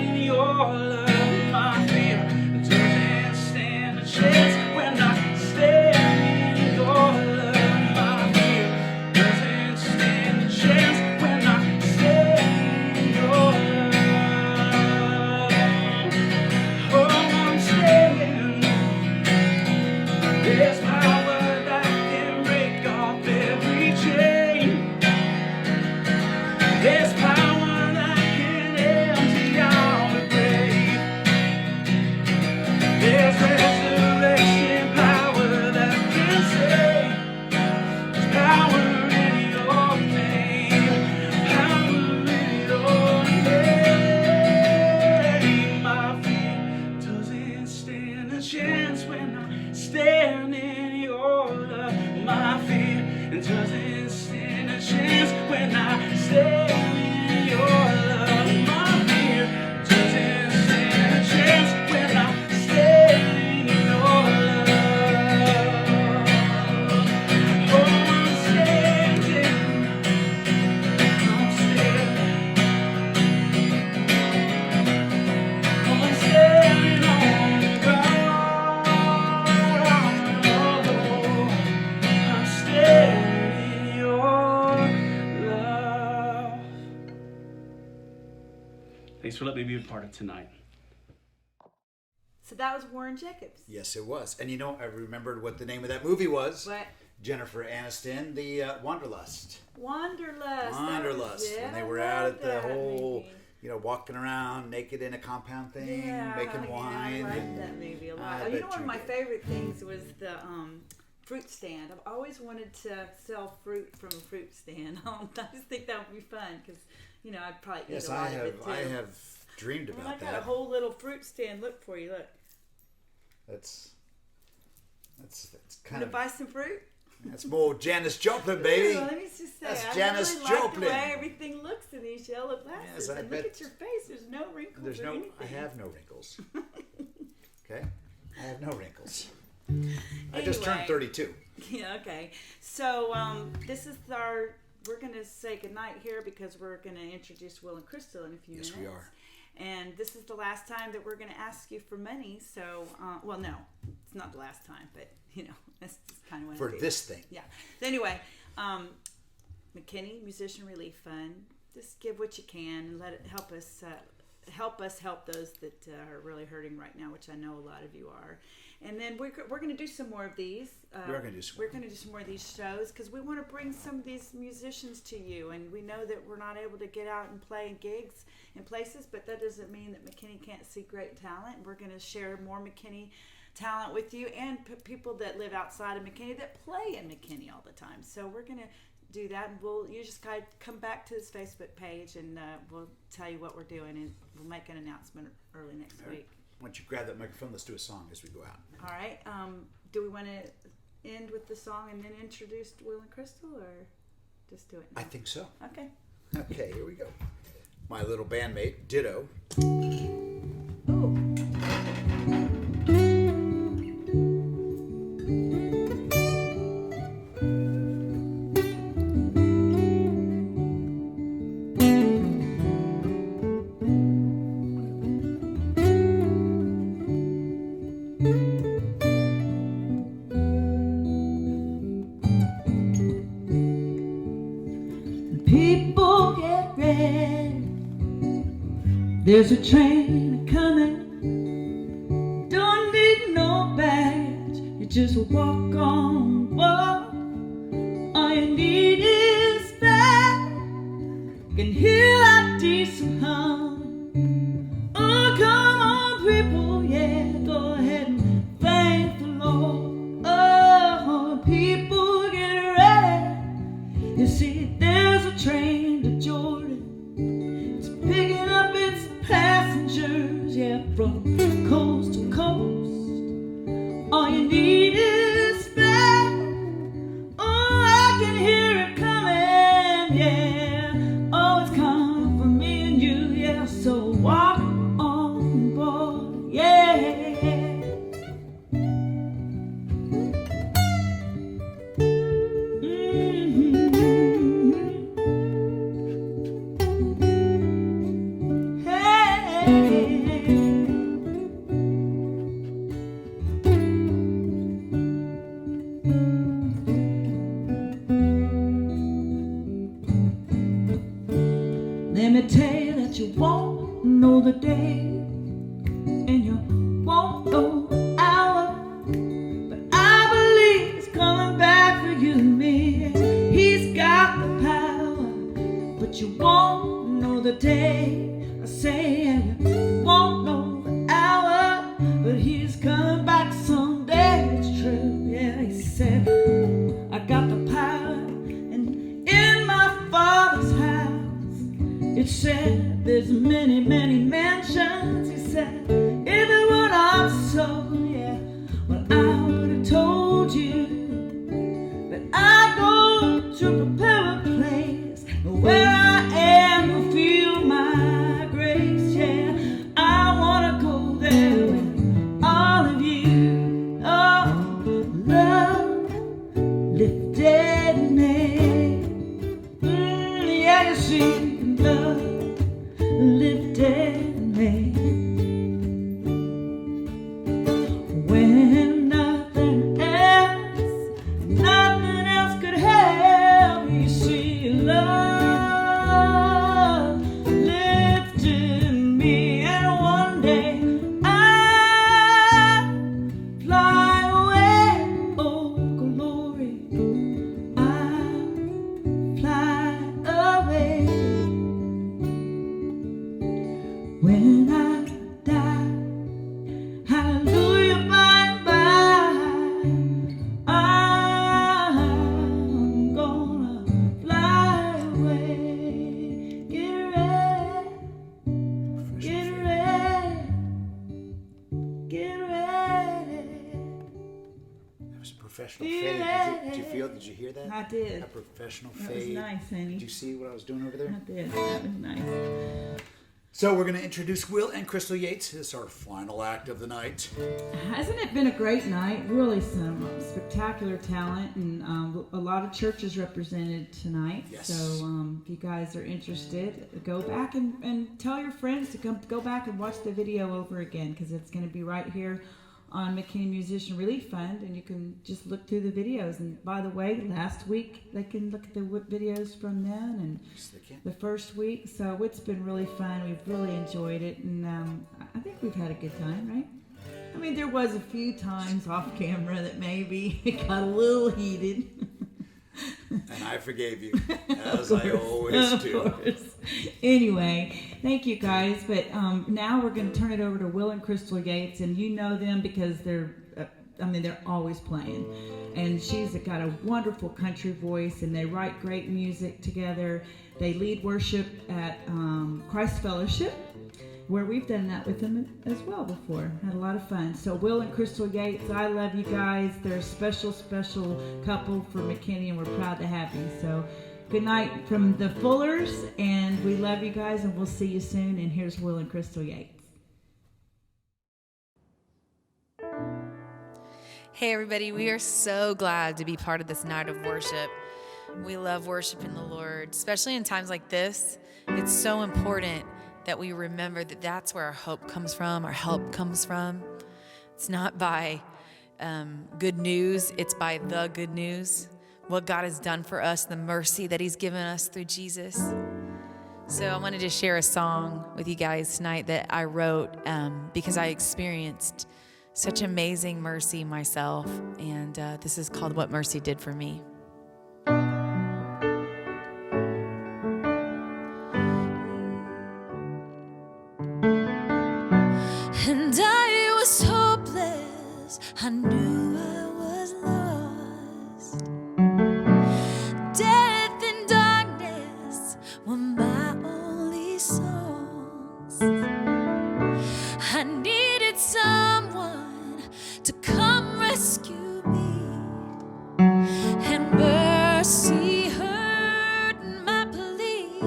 S9: in your love. My fear doesn't stand a chance when I stand in your love. My fear doesn't stand a chance when I stand in your love. Oh, I'm standing. There's power that can break off every chain. There's power that can empty out the grave. There's resurrection power that can save. There's power in your name. Power in your name. My fear doesn't stand a chance when I stand in your love. My fear doesn't stand a chance when I stand in your love. My fear doesn't stand a chance when I stand in your love. Oh, I'm standing. I'm standing. I'm standing on the ground. I'm standing in your love. Thanks for letting me be a part of tonight.
S2: So that was Warren Jacobs.
S1: Yes, it was. And you know, I remembered what the name of that movie was.
S2: What?
S1: Jennifer Aniston, the Wanderlust.
S2: Wanderlust.
S1: Wanderlust. When they were out at the whole, walking around naked in a compound thing, making wine.
S2: I like
S1: and
S2: that movie a lot.
S1: I
S2: You
S1: bet
S2: know, one
S1: you
S2: of my
S1: did.
S2: favorite things was the fruit stand. I've always wanted to sell fruit from a fruit stand. I just think that would be fun because, I'd probably eat
S1: Yes,
S2: a lot of it too.
S1: I have dreamed
S2: Well,
S1: about
S2: I got
S1: that.
S2: a whole little fruit stand. Look for you. Look.
S1: That's
S2: Want
S1: kind
S2: to
S1: of
S2: buy some fruit?
S1: that's more Janis Joplin, baby.
S2: Ooh, let me just say,
S1: That's
S2: I
S1: Janis
S2: really like the
S1: Joplin.
S2: way everything looks in these yellow glasses.
S1: Yes, I
S2: and
S1: bet.
S2: look at your face. There's no wrinkles
S1: There's
S2: or
S1: no.
S2: anything.
S1: I have no wrinkles. Okay, I have no wrinkles. I
S2: Anyway.
S1: just turned 32.
S2: Yeah, okay. So this is we're going to say goodnight here because we're going to introduce Will and Crystal in a few
S1: Yes,
S2: minutes.
S1: we are.
S2: And this is the last time that we're going to ask you for money. So, well, no, it's not the last time, but that's just kind of what
S1: For
S2: it is.
S1: this thing.
S2: Yeah. So anyway, McKinney Musician Relief Fund. Just give what you can and let it help us help those that are really hurting right now, which I know a lot of you are. And then we're going to do some more of these. We're going to do some more of these shows because we want to bring some of these musicians to you. And we know that we're not able to get out and play in gigs in places, but that doesn't mean that McKinney can't see great talent. We're going to share more McKinney talent with you and people that live outside of McKinney that play in McKinney all the time. So we're going to do that, and you just gotta come back to this Facebook page, and we'll tell you what we're doing, and we'll make an announcement early next week.
S1: Why don't you grab that microphone? Let's do a song as we go out.
S2: All right. Do we want to end with the song and then introduce Will and Crystal, or just do it now?
S1: I think so.
S2: Okay.
S1: Okay, here we go. My little bandmate, Ditto.
S2: Oh.
S3: People get ready, there's a train coming. Don't need no baggage, you just walk on board. All you need is faith, can hear that diesel hum. Oh, come on people, yeah, go ahead and thank the Lord. Oh, people get ready, you see there's a train to Jordan. It's picking up its passengers, yeah, from coast to coast. All you need is faith. Oh, I can hear it coming, yeah. Oh, it's coming for me and you, yeah. So walk on board, yeah. Let me tell you that you won't know the day and you won't know the hour, but I believe he's coming back for you and me. He's got the power, but you won't know the day. I say and you won't know the hour, but he's coming back someday. It's true, yeah. He said, I got the power, and in my Father's house it said there's many, many mansions. He said, if it were not so, yeah, well, I would have told you. But I go to prepare a place where I am to feel my grace, yeah. I want to go there with all of you. Oh, love lifted me. Yeah, you see. Love lifted me when nothing else could help. You see, love lifted me, and one day I fly away. Oh, glory, I fly away. When I die, hallelujah, bye-bye, I'm gonna fly away. Get ready, get ready, get ready.
S1: That was a professional fade. Did you feel? Did you hear that?
S2: I did.
S1: A professional
S2: That was
S1: fade.
S2: nice, honey.
S1: Did you see what I was doing over there?
S2: I did. That was nice.
S1: So we're going to introduce Will and Crystal Yates. This is our final act of the night.
S3: Hasn't it been a great night? Really some spectacular talent, and a lot of churches represented tonight.
S1: Yes.
S3: So if you guys are interested, go back and tell your friends to go back and watch the video over again, because it's going to be right here on McKinney Musician Relief Fund, and you can just look through the videos. And by the way, last week they can look at the videos from then, and the first week. So it's been really fun. We've really enjoyed it, and I think we've had a good time, right? I mean, there was a few times off camera that maybe it got a little heated.
S1: And I forgave you, as I always do.
S3: Anyway, thank you guys. But now we're going to turn it over to Will and Crystal Yates, and you know them because they're always playing. And she's got a wonderful country voice, and they write great music together. They lead worship at Christ Fellowship, where we've done that with them as well before. Had a lot of fun. So Will and Crystal Yates, I love you guys. They're a special, special couple for McKinney, and we're proud to have you. So good night from the Fullers, and we love you guys, and we'll see you soon. And here's Will and Crystal Yates.
S10: Hey everybody, we are so glad to be part of this night of worship. We love worshiping the Lord, especially in times like this. It's so important that we remember that that's where our hope comes from, our help comes from. It's not by good news, it's by the good news, what God has done for us, the mercy that he's given us through Jesus. So I wanted to share a song with you guys tonight that I wrote because I experienced such amazing mercy myself, and this is called What Mercy Did for Me.
S5: And I was hopeless, I knew I was lost. Death and darkness were my only songs. I needed someone to come rescue me, and mercy heard my plea.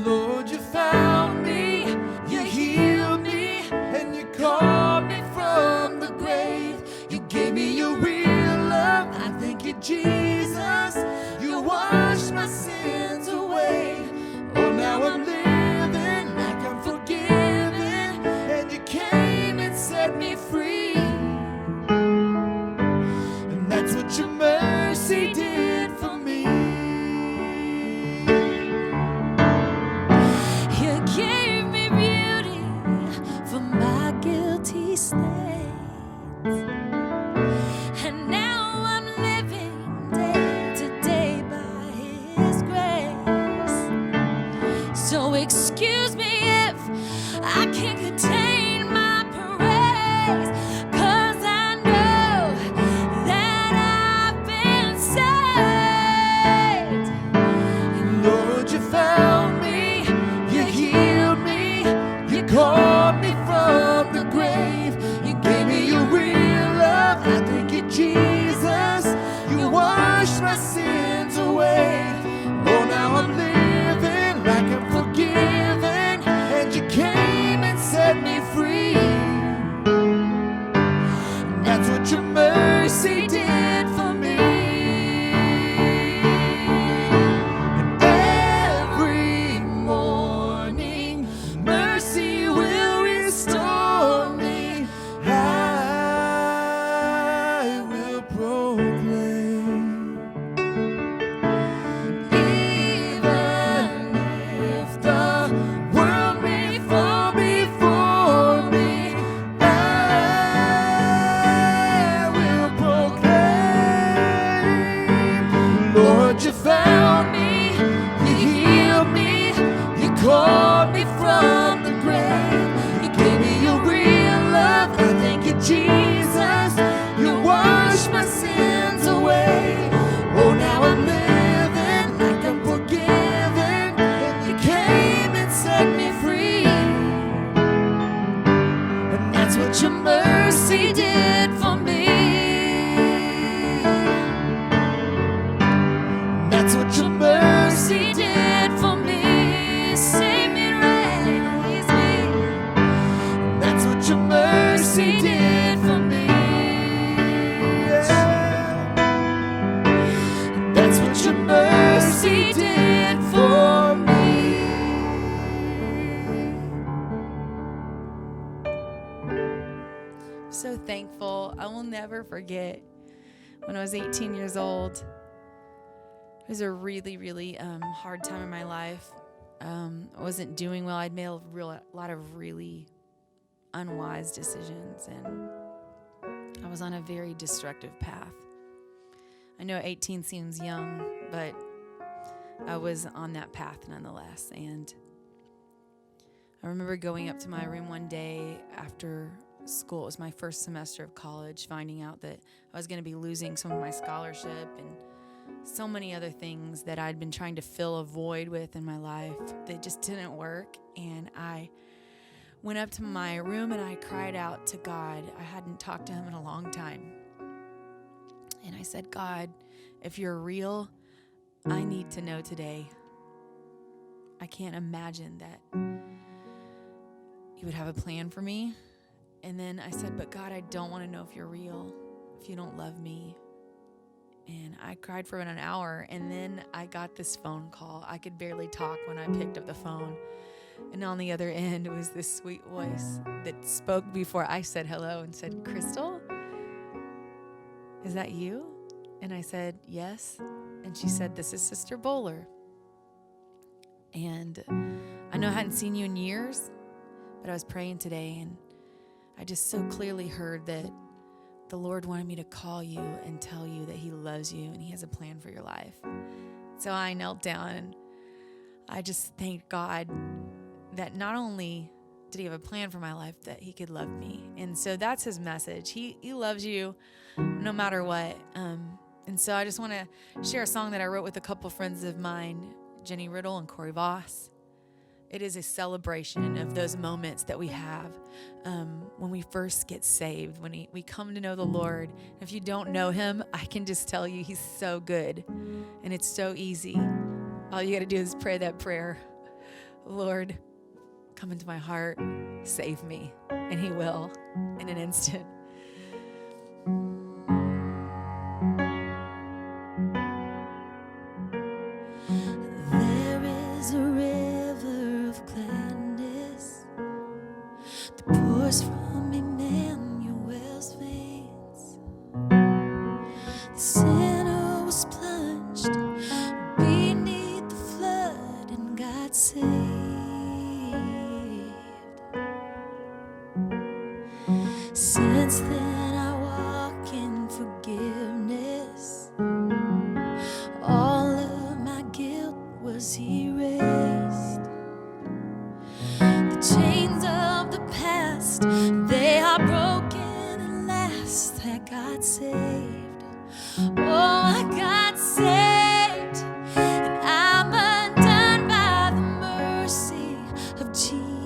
S7: Lord, you found me, you healed me, and you called me from the grave. You gave me your real love, I thank you, Jesus. You washed my sins away. Oh, now I'm living like I'm forgiven, and you came and set me free. And that's what your mercy did for me.
S5: You gave me beauty for my guilty stains, and now I'm living day to day by his grace. So excuse me if I can't contain my praise, 'cause I know that I've been saved.
S7: Lord, you found me, you healed me, you called me from the grave. You gave me your real love, I thank you, Jesus. You washed my sins away. Oh, now I'm living like I'm forgiven, and you came and set me free. And that's what your mercy did for me. And every morning, mercy will restore me. I will proclaim, even if the world may fall before me, I will proclaim. Lord, you found me, you healed me, you called me from the grave. You gave me your real love, I thank you, Jesus. You washed my sins away. Oh, now I'm living like I'm forgiven, and you came and set me free. And that's what your mercy did for me. That's what your mercy did for me.
S10: He did for me. So thankful. I will never forget when I was 18 years old. It was a really, really hard time in my life. I wasn't doing well. I'd made a lot of really unwise decisions, and I was on a very destructive path. I know 18 seems young, but I was on that path nonetheless. And I remember going up to my room one day after school. It was my first semester of college, finding out that I was going to be losing some of my scholarship and so many other things that I'd been trying to fill a void with in my life that just didn't work. And I went up to my room and I cried out to God. I hadn't talked to him in a long time. And I said, God, if you're real, I need to know today. I can't imagine that you would have a plan for me. And then I said, but God, I don't want to know if you're real, if you don't love me. And I cried for about an hour, and then I got this phone call. I could barely talk when I picked up the phone. And on the other end was this sweet voice that spoke before I said hello and said, Crystal, is that you? And I said, yes. And she said, this is Sister Bowler. And I know I hadn't seen you in years, but I was praying today, and I just so clearly heard that the Lord wanted me to call you and tell you that he loves you and he has a plan for your life. So I knelt down and I just thanked God that not only did he have a plan for my life, that he could love me. And so that's his message. He loves you no matter what. And so I just want to share a song that I wrote with a couple friends of mine, Jenny Riddle and Corey Voss. It is a celebration of those moments that we have when we first get saved, when we come to know the Lord. If you don't know him, I can just tell you he's so good and it's so easy. All you got to do is pray that prayer. Lord, come into my heart, save me, and he will in an instant.
S3: There is a river of gladness that pours from Emmanuel's veins. The sinner was plunged beneath the flood and got saved. Since then I walk in forgiveness. All of my guilt was erased. The chains of the past, they are broken at last. I got saved. Oh, I got saved. And I'm undone by the mercy of Jesus.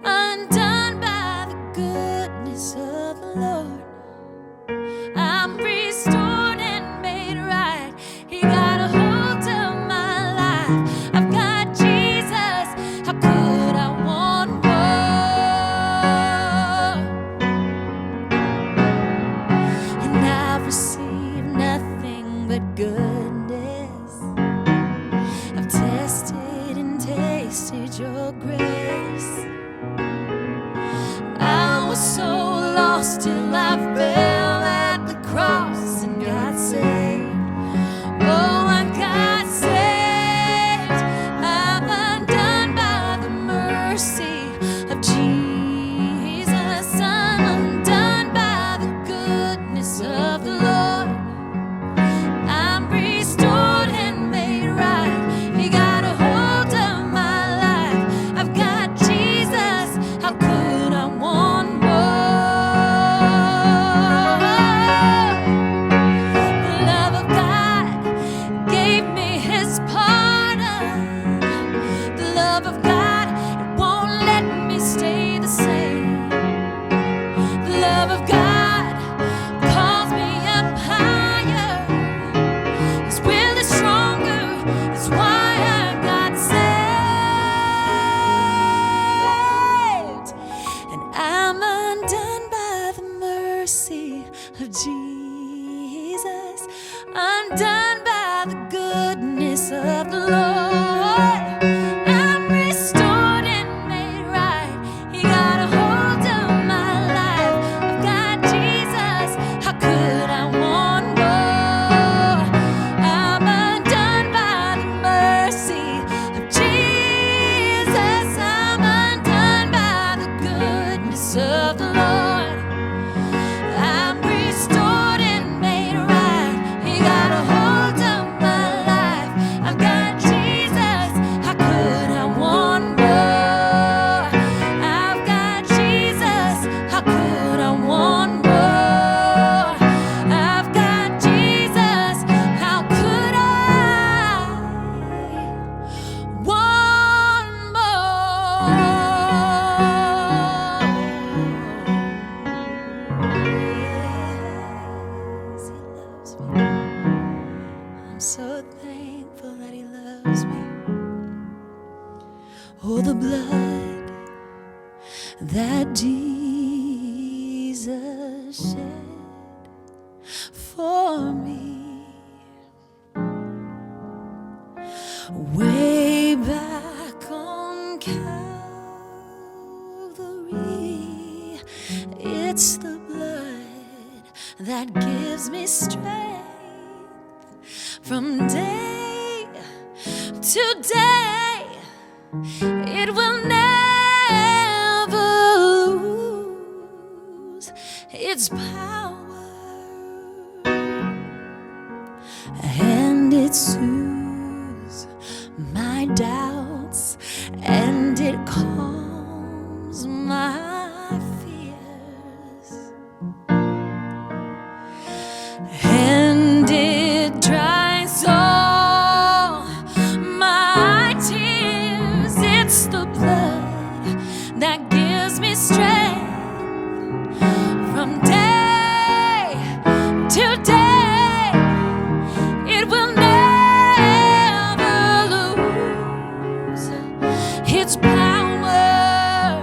S3: Undone by the goodness of the Lord. I'm restored and made right. He got a hold of my life. I've got Jesus. How could I want more? And I've received
S5: goodness of the Lord. I'm restored and made right. He got a hold of my life. I've got Jesus. How could I want more? I'm undone by the mercy of Jesus. I'm undone by the goodness of the Lord. I'm restored and made right. He got a hold of my life. I've got Jesus. How could I want more? I've got Jesus. How could I want more? I've got Jesus. How could I want more? Yes, he loves me. I'm so thankful that he loves me. Oh, the blood that Jesus shed for me way back on Calvary. It's the blood that gives me strength from day to day. It will never lose its power, and it soothes my doubts, and it calms my fears, and it dries all my tears. It's the blood that gives me strength from day to day. It will never lose its power,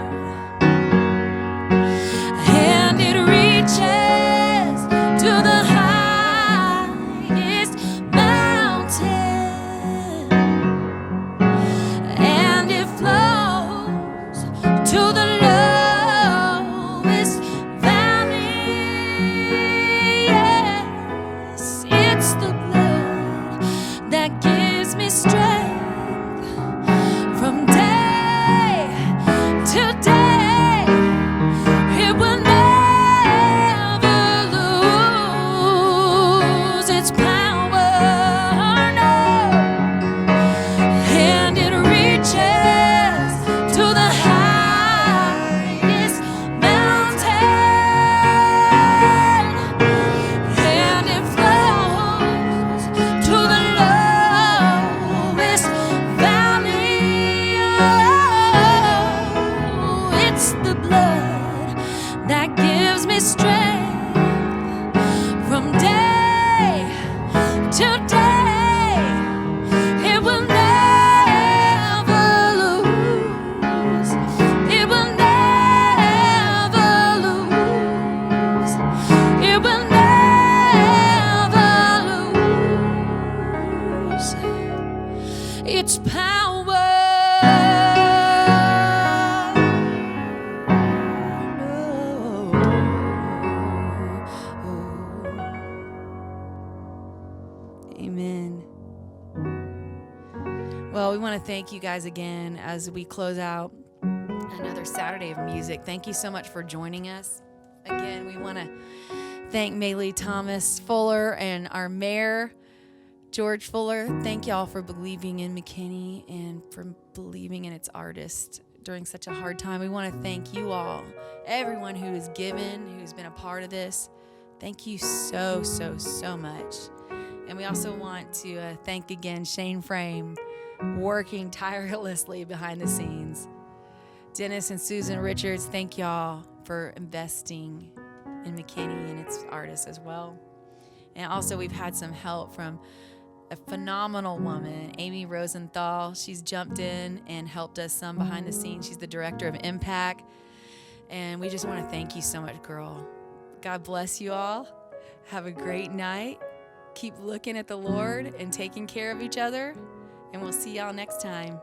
S5: and it reaches to the highest mountain, and it flows to the lowest valley. Yes, it's the blood that gives me strength from day to day. It will never lose its power, no. And it reaches to the highest mountain, and it flows to the lowest valley. Oh, it's the blood that gives me strength from day to day. It will never lose. It will never lose. It will never lose its power. Amen. Well, we want to thank you guys again as we close out another Saturday of music. Thank you so much for joining us. Again, we want to thank Maylee Thomas Fuller and our mayor, George Fuller. Thank y'all for believing in McKinney and for believing in its artists during such a hard time. We want to thank you all, everyone who has given, who's been a part of this. Thank you so, so, so much. And we also want to thank again Shane Frame, working tirelessly behind the scenes. Dennis and Susan Richards, thank y'all for investing in McKinney and its artists as well. And also we've had some help from a phenomenal woman, Amy Rosenthal. She's jumped in and helped us some behind the scenes. She's the director of Impact. And we just want to thank you so much, girl. God bless you all. Have a great night.
S10: keep looking at the Lord and taking care of each other. And we'll see y'all next time.